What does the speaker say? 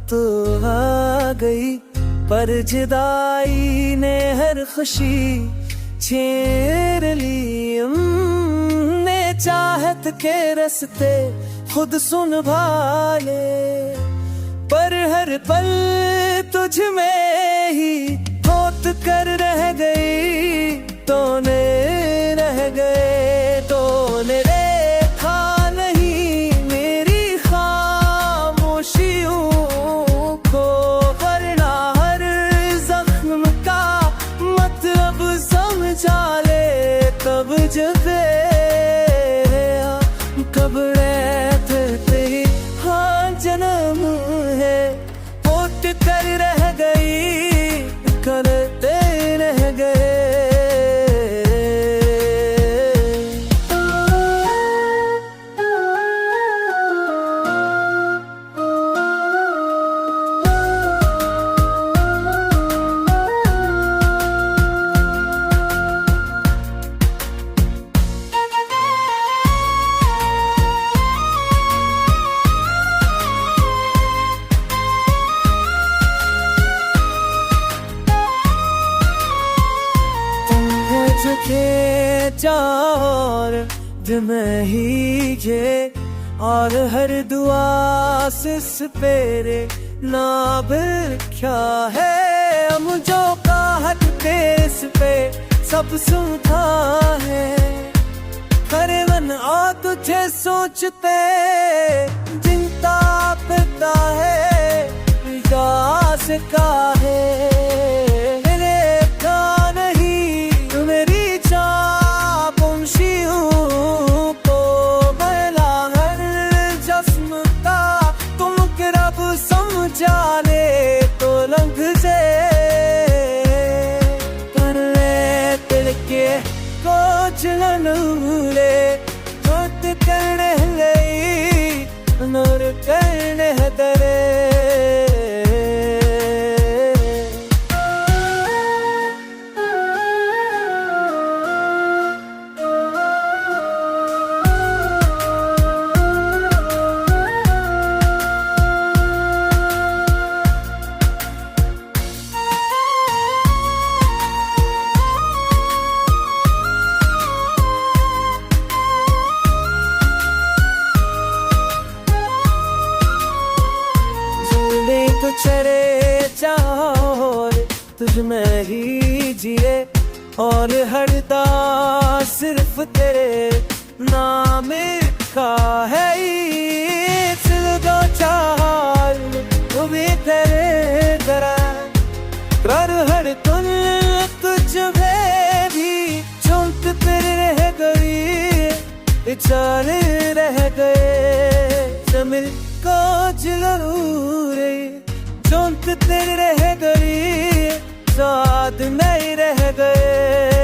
तो आ गई, पर जुदाई ने हर खुशी छीन ली। हमने चाहत के रास्ते खुद सुन भाले, पर हर पल तुझ में ही होत कर रह गई। तूने रह गए, तूने देखा नहीं मेरी खामोशियों को, वरना हर जख्म का मतलब समझा ले। तब जब कब रहते ही हाँ जन्म है, होट कर रह गई, करते रह गए। के चार मैं ही ये, और हर दुआ सिस पेरे नाब क्या है। हम जो कहत देश पे सब सुनता है, करे मन और तुझे सोचते चिंता करता है। विकास का है जाने तो लंघ से, पर दिल के कुछ नूरे होत करने लई नूर करने दरे। तो चरे चार तुझ में ही जिए, और हर दा सिर्फ तेरे नाम का है। दो चार वो भी तेरे तरह, कर हर तुल तुझ में भी चौंक तेरे रह गई, चाल रह गए। जमिल को जरूर चौंक तेरे रह गई, साथ नहीं रह गए।